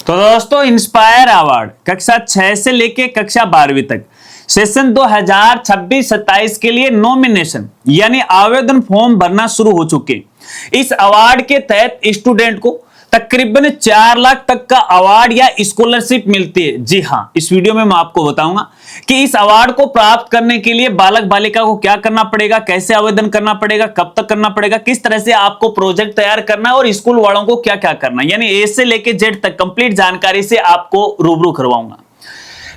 तो दोस्तों inspire award कक्षा 6 से लेके कक्षा 12वीं तक सेशन 2026-27 के लिए नॉमिनेशन यानी आवेदन फॉर्म भरना शुरू हो चुके। इस अवार्ड के तहत स्टूडेंट को तकरीबन 4 लाख तक का अवार्ड या स्कॉलरशिप मिलती है। जी हां, इस वीडियो में मैं आपको बताऊंगा कि इस अवार्ड को प्राप्त करने के लिए बालक बालिका को क्या करना पड़ेगा, कैसे आवेदन करना पड़ेगा, कब तक करना पड़ेगा, किस तरह से आपको प्रोजेक्ट तैयार करना है और स्कूल वालों को क्या क्या करना है, यानी ए से लेके जेड तक कंप्लीट जानकारी से आपको रूबरू करवाऊंगा।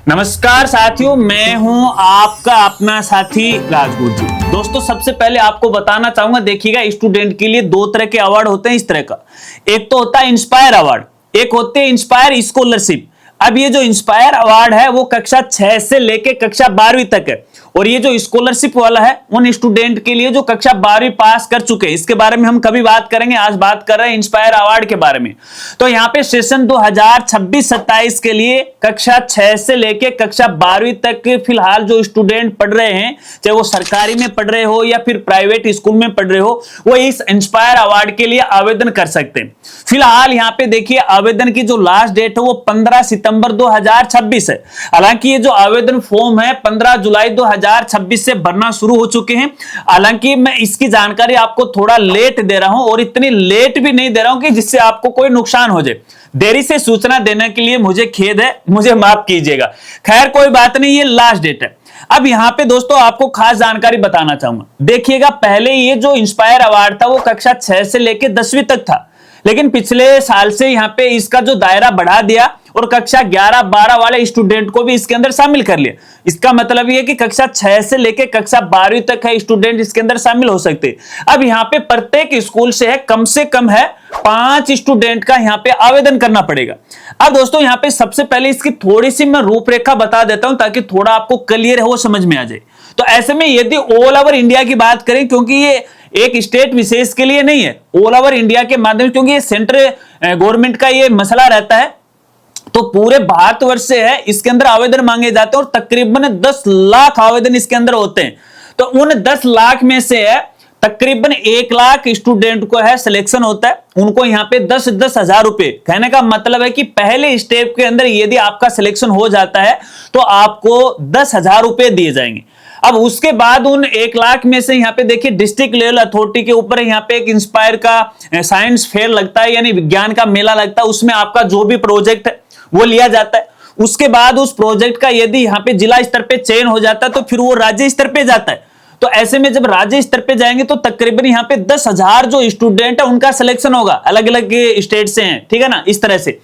नमस्कार साथियों, मैं हूं आपका अपना साथी राजगुरु जी। दोस्तों सबसे पहले आपको बताना चाहूंगा, देखिएगा स्टूडेंट के लिए 2 तरह के अवार्ड होते हैं इस तरह का। एक तो होता है इंस्पायर अवार्ड, एक होते हैं इंस्पायर स्कॉलरशिप। अब ये जो इंस्पायर अवार्ड है वो कक्षा 6 से लेके कक्षा 12वीं तक है, और ये जो स्कॉलरशिप वाला है उन स्टूडेंट के लिए जो कक्षा 12वीं पास कर चुके हैं। इसके बारे में हम कभी बात करेंगे, आज बात कर रहे हैं इंस्पायर अवार्ड के बारे में। तो यहाँ पे सेशन 2026-27 के लिए कक्षा 6 से लेके कक्षा 12वीं तक फिलहाल जो स्टूडेंट पढ़ रहे हैं, चाहे वो सरकारी में पढ़ रहे हो या फिर प्राइवेट स्कूल में पढ़ रहे हो, वो इस इंस्पायर अवार्ड के लिए आवेदन कर सकते हैं। फिलहाल यहाँ पे देखिए आवेदन की जो लास्ट डेट है वो 15 सितंबर 2026 है। हालांकि ये जो आवेदन फॉर्म है 15 जुलाई 2026 से भरना शुरू हो चुके हैं। हालांकि मैं इसकी जानकारी आपको थोड़ा लेट दे रहा हूं, और इतनी लेट भी नहीं दे रहा हूं कि जिससे आपको कोई नुकसान हो जाए। देरी से सूचना देने के लिए मुझे खेद है, मुझे माफ कीजिएगा। खैर कोई बात नहीं, ये लास्ट डेट है। अब यहां पे दोस्तों आपको खास जानकारी बताना चाहूंगा। देखिएगा पहले ये जो इंस्पायर अवार्ड था वो कक्षा 6 से लेके 10वीं तक था, लेकिन पिछले साल से यहाँ पे इसका जो दायरा बढ़ा दिया और कक्षा 11-12 वाले स्टूडेंट को भी इसके अंदर शामिल कर लिया। इसका मतलब ये कि कक्षा 6 से लेके कक्षा 12वीं तक है स्टूडेंट इसके अंदर शामिल हो सकते हैं। अब यहाँ पे प्रत्येक स्कूल से कम है 5 स्टूडेंट का यहाँ पे आवेदन करना पड़ेगा। अब दोस्तों यहाँ पे सबसे पहले इसकी थोड़ी सी मैं रूपरेखा बता देता हूं ताकि थोड़ा आपको क्लियर हो, समझ में आ जाए। तो ऐसे में यदि ऑल ओवर इंडिया की बात करें, क्योंकि ये एक स्टेट विशेष के लिए नहीं है, ऑल ओवर इंडिया के माध्यम, क्योंकि ये सेंट्रल गवर्नमेंट का ये मसला रहता है, तो पूरे भारतवर्ष से है इसके अंदर आवेदन मांगे जाते हैं और तकरीबन 10 लाख आवेदन इसके अंदर होते हैं। तो उन 10 लाख में से है तकरीबन 1 लाख स्टूडेंट को है सिलेक्शन होता है। उनको यहाँ पे 10-10 हजार रुपए, कहने का मतलब है कि पहले स्टेप के अंदर यदि आपका सिलेक्शन हो जाता है तो आपको 10,000 रुपए दिए जाएंगे। अब उसके बाद उन 1 लाख में से यहाँ पे देखिए डिस्ट्रिक्ट लेवल अथॉरिटी के ऊपर यहाँ पे एक इंस्पायर का साइंस फेयर लगता है, यानी विज्ञान का मेला लगता है। उसमें आपका जो भी प्रोजेक्ट है वो लिया जाता है। उसके बाद उस प्रोजेक्ट का यदि यहाँ पे जिला स्तर पे चयन हो जाता है तो फिर वो राज्य स्तर पे जाता है। तो ऐसे में जब राज्य स्तर पे जाएंगे तो तकरीबन यहाँ पे 10,000 जो स्टूडेंट है उनका सिलेक्शन होगा, अलग अलग स्टेट से हैं, ठीक है ना, इस तरह से।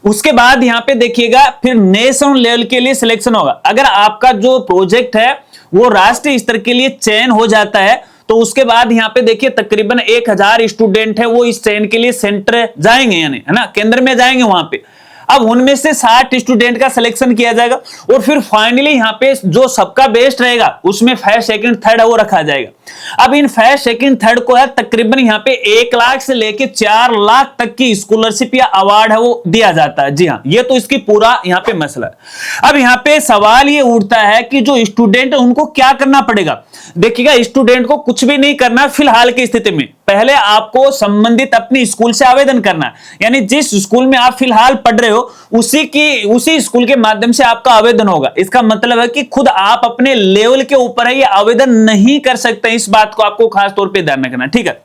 उसके बाद यहाँ पे देखिएगा फिर नेशनल लेवल के लिए सिलेक्शन होगा। अगर आपका जो प्रोजेक्ट है वो राष्ट्रीय स्तर के लिए चयन हो जाता है तो उसके बाद यहाँ पे देखिए तकरीबन 1000 स्टूडेंट है वो इस चयन के लिए सेंटर जाएंगे, यानी है ना, केंद्र में जाएंगे वहां पे। अब उनमें से 60 स्टूडेंट का सिलेक्शन किया जाएगा और फिर फाइनली यहाँ पे जो सबका बेस्ट रहेगा उसमें फर्स्ट सेकंड थर्ड है वो रखा जाएगा। अब इन फर्स्ट सेकंड थर्ड को है तकरीबन यहाँ पे 1 लाख से लेके 4 लाख तक की स्कॉलरशिप या अवार्ड है वो दिया जाता है। जी हाँ, ये तो इसकी पूरा यहाँ पे मसला है। अब यहाँ पे सवाल ये उठता है कि जो स्टूडेंट है उनको क्या करना पड़ेगा। देखिएगा स्टूडेंट को कुछ भी नहीं करना फिलहाल की स्थिति में। पहले आपको संबंधित अपनी स्कूल से आवेदन करना है, यानी जिस स्कूल में आप फिलहाल पढ़ रहे हो उसी स्कूल के माध्यम से आपका आवेदन होगा। इसका मतलब है कि खुद आप अपने लेवल के ऊपर है ये आवेदन नहीं कर सकते। इस बात को आपको खास तौर पे ध्यान रखना है, ठीक है।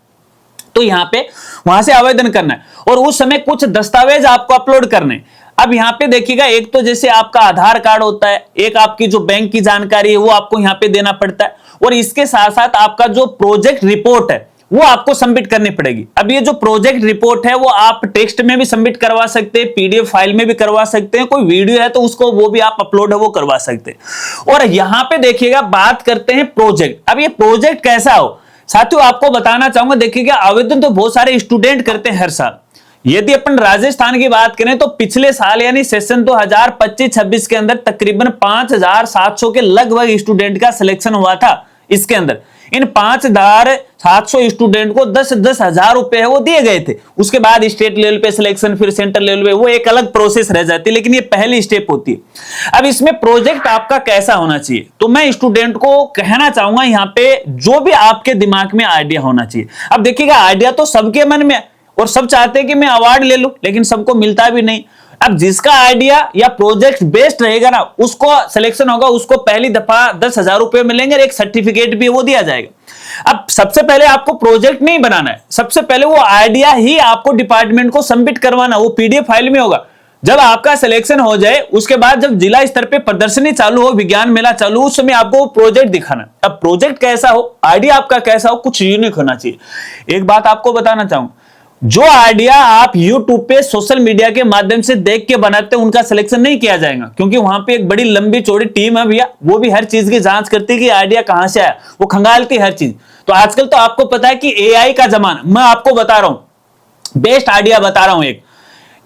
तो यहाँ पे वहां से आवेदन करना है और उस समय कुछ दस्तावेज आपको अपलोड करने। अब यहाँ पे देखिएगा एक तो जैसे आपका आधार कार्ड होता है, एक आपकी जो बैंक की जानकारी है वो आपको यहाँ पे देना पड़ता है, और इसके साथ साथ आपका जो प्रोजेक्ट रिपोर्ट है वो आपको सबमिट करनी पड़ेगी। अब ये जो प्रोजेक्ट रिपोर्ट है वो आप टेक्स्ट में भी सबमिट करवा सकते हैं, पीडीएफ फाइल में भी करवा सकते हैं, कोई वीडियो है तो उसको वो भी आप अपलोड है वो करवा सकते हैं। और यहाँ पे देखिएगा बात करते हैं प्रोजेक्ट। अब ये प्रोजेक्ट कैसा हो साथियों आपको बताना चाहूंगा। देखिएगा आवेदन तो बहुत सारे स्टूडेंट करते हैं हर साल। यदि अपन राजस्थान की बात करें तो पिछले साल यानी सेशन 2025-26 के अंदर तकरीबन 5700 के लगभग स्टूडेंट का सिलेक्शन हुआ था। इसके अंदर इन 5700 स्टूडेंट को 10-10 हजार रुपए है वो दिए गए थे। उसके बाद स्टेट लेवल पे सिलेक्शन, फिर सेंटर लेवल पे, वो एक अलग प्रोसेस रह जाती है, लेकिन ये पहली स्टेप होती है। अब इसमें प्रोजेक्ट आपका कैसा होना चाहिए, तो मैं स्टूडेंट को कहना चाहूंगा यहाँ पे जो भी आपके दिमाग में आइडिया होना चाहिए। अब देखिएगा आइडिया तो सबके मन में और सब चाहते हैं कि मैं अवार्ड ले लूं, लेकिन सबको मिलता भी नहीं। अब जिसका आइडिया या प्रोजेक्ट बेस्ड रहेगा ना, उसको सिलेक्शन होगा, उसको पहली दफा 10,000 रुपए मिलेंगे और एक सर्टिफिकेट भी वो दिया जाएगा। अब सबसे पहले आपको प्रोजेक्ट नहीं बनाना है, सबसे पहले वो आइडिया ही आपको डिपार्टमेंट को सबमिट करवाना, वो पीडीएफ फाइल में होगा। जब आपका सिलेक्शन हो जाए उसके बाद जब जिला स्तर पे प्रदर्शनी चालू हो, विज्ञान मेला चालू हो, उस समय आपको प्रोजेक्ट दिखाना। अब प्रोजेक्ट कैसा हो, आइडिया आपका कैसा हो, कुछ यूनिक होना चाहिए। एक बात आपको बताना चाहूंगा, जो आइडिया आप YouTube पे सोशल मीडिया के माध्यम से देख के बनाते हैं उनका सिलेक्शन नहीं किया जाएगा, क्योंकि वहां पे एक बड़ी लंबी चौड़ी टीम है भैया, वो भी हर चीज की जांच करती है कि आइडिया कहां से आया, वो खंगालती हर चीज। तो आजकल तो आपको पता है कि एआई का जमाना, मैं आपको बता रहा हूं, बेस्ट आइडिया बता रहा हूं, एक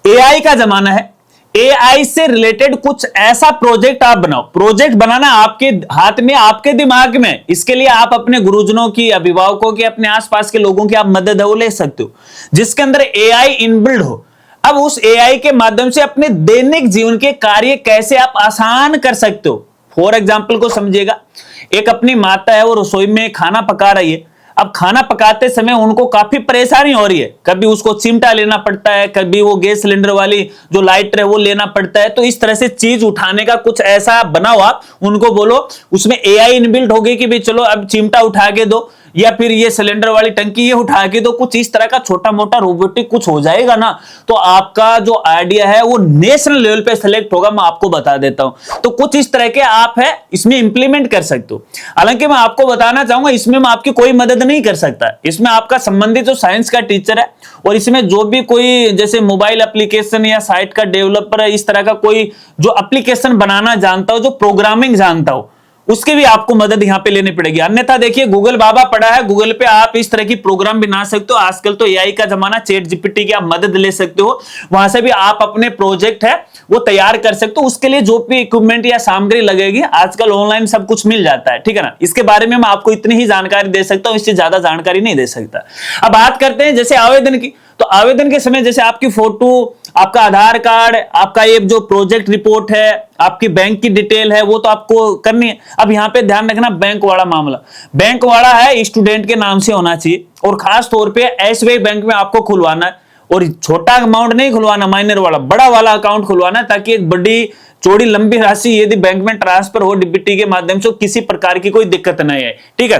एआई का जमाना है। एआई से रिलेटेड कुछ ऐसा प्रोजेक्ट आप बनाओ, प्रोजेक्ट बनाना आपके हाथ में, आपके दिमाग में। इसके लिए आप अपने गुरुजनों की, अभिभावकों की, अपने आसपास के लोगों की आप मदद है वो ले सकते हो, जिसके अंदर एआई इनबिल्ड हो। अब उस एआई के माध्यम से अपने दैनिक जीवन के कार्य कैसे आप आसान कर सकते हो। फॉर एग्जाम्पल को समझिएगा, एक अपनी माता है, वो रसोई में खाना पका रही है। अब खाना पकाते समय उनको काफी परेशानी हो रही है, कभी उसको चिमटा लेना पड़ता है, कभी वो गैस सिलेंडर वाली जो लाइटर है वो लेना पड़ता है। तो इस तरह से चीज उठाने का कुछ ऐसा बनाओ, आप उनको बोलो, उसमें एआई इनबिल्ट होगी कि भाई चलो अब चिमटा उठा के दो, या फिर ये सिलेंडर वाली टंकी ये उठा के दो, कुछ इस तरह का छोटा मोटा रोबोटिक कुछ हो जाएगा ना, तो आपका जो आइडिया है वो नेशनल लेवल पे सिलेक्ट होगा, मैं आपको बता देता हूं। तो कुछ इस तरह के आप है इसमें इंप्लीमेंट कर सकते हो। हालांकि मैं आपको बताना चाहूंगा, इसमें मैं आपकी कोई मदद नहीं कर सकता, इसमें आपका संबंधित जो साइंस का टीचर है, और इसमें जो भी कोई जैसे मोबाइल एप्लीकेशन या साइट का डेवलपर है, इस तरह का कोई जो एप्लीकेशन बनाना जानता हो, जो प्रोग्रामिंग जानता हो, उसकी भी आपको मदद यहां पे लेनी पड़ेगी। अन्यथा देखिए, गूगल बाबा पड़ा है, गूगल पे आप इस तरह की प्रोग्राम बना सकते हो। आजकल तो एआई का जमाना, चैट जीपीटी की आप मदद ले सकते हो, वहां से भी आप अपने प्रोजेक्ट है वो तैयार कर सकते हो। उसके लिए जो भी इक्विपमेंट या सामग्री लगेगी, आजकल ऑनलाइन सब कुछ मिल जाता है, ठीक है ना। इसके बारे में मैं आपको इतनी ही जानकारी दे सकता हूं, इससे ज्यादा जानकारी नहीं दे सकता। अब बात करते हैं जैसे आवेदन की, तो आवेदन के समय जैसे आपकी फोटो, आपका आधार कार्ड, आपका ये जो प्रोजेक्ट रिपोर्ट है, आपकी बैंक की डिटेल है, वो तो आपको करनी है। अब यहां पे ध्यान रखना, बैंक वाला मामला, बैंक वाला है स्टूडेंट के नाम से होना चाहिए, और खास तौर पे एसबीआई बैंक में आपको खुलवाना है। और छोटा अमाउंट नहीं खुलवाना, माइनर वाला, बड़ा वाला अकाउंट खुलवाना, ताकि एक बड़ी चौड़ी लंबी राशि यदि बैंक में ट्रांसफर हो डीबीटी के माध्यम से, किसी प्रकार की कोई दिक्कत नहीं है, ठीक है।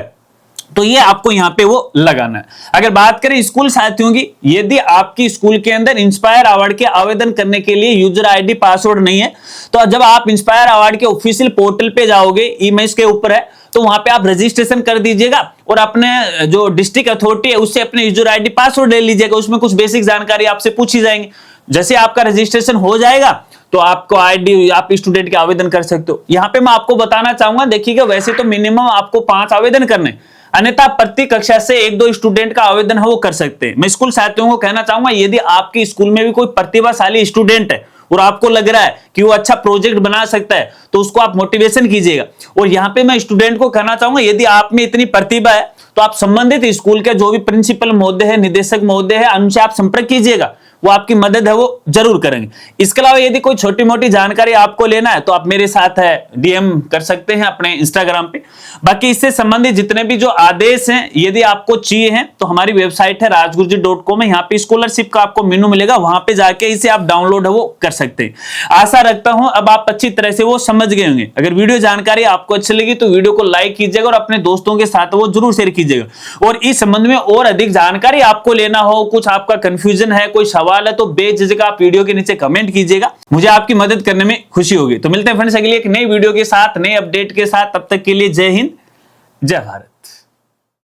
तो ये आपको यहां पे वो लगाना है। अगर बात करें स्कूल साथियों की, यदि आपकी स्कूल के अंदर इंस्पायर अवार्ड के आवेदन करने के लिए यूजर आईडी पासवर्ड नहीं है, तो जब आप इंस्पायर अवार्ड के ऑफिशियल पोर्टल पे जाओगे, ईमेज के ऊपर है, तो वहां पे आप रजिस्ट्रेशन कर दीजिएगा, और अपने जो डिस्ट्रिक्ट अथॉरिटी है उससे अपने यूजर आईडी पासवर्ड ले लीजिएगा। उसमें कुछ बेसिक जानकारी आपसे पूछी जाएंगी। जैसे आपका रजिस्ट्रेशन हो जाएगा तो आपको आईडी, आप स्टूडेंट के आवेदन कर सकते हो। यहां पे मैं आपको बताना चाहूंगा, देखिएगा वैसे तो मिनिमम आपको 5 आवेदन करने, अन्यथा प्रति कक्षा से 1-2 स्टूडेंट का आवेदन है वो कर सकते हैं। मैं स्कूल साथियों को कहना चाहूंगा, यदि आपके स्कूल में भी कोई प्रतिभाशाली स्टूडेंट है और आपको लग रहा है कि वो अच्छा प्रोजेक्ट बना सकता है, तो उसको आप मोटिवेशन कीजिएगा। और यहां पे मैं स्टूडेंट को कहना चाहूंगा, यदि आप में इतनी प्रतिभा है तो आप संबंधित स्कूल के जो भी प्रिंसिपल महोदय है, निदेशक महोदय है, उनसे आप संपर्क कीजिएगा, वो आपकी मदद है वो जरूर करेंगे। इसके अलावा यदि कोई छोटी मोटी जानकारी आपको लेना है तो आप मेरे साथ है डीएम कर सकते हैं अपने इंस्टाग्राम पे। बाकी इससे संबंधित जितने भी जो आदेश हैं, यदि आपको चाहिए हैं तो हमारी वेबसाइट है rajguruji.com है, यहाँ पे स्कॉलरशिप का आपको मेनू मिलेगा, वहां पे जाके इसे आप डाउनलोड है वो कर सकते हैं। आशा रखता हूं अब आप अच्छी तरह से वो समझ गए होंगे। अगर वीडियो जानकारी आपको अच्छी लगी तो वीडियो को लाइक कीजिएगा और अपने दोस्तों के साथ वो जरूर शेयर कीजिएगा। और इस संबंध में और अधिक जानकारी आपको लेना हो, कुछ आपका कंफ्यूजन है, कोई सवाल है, तो बेझिझक आप वीडियो के नीचे कमेंट कीजिएगा, मुझे आपकी मदद करने में खुशी होगी। तो मिलते हैं फ्रेंड्स अगली एक नई वीडियो के साथ, नए अपडेट के साथ। तब तक के लिए जय हिंद, जय भारत।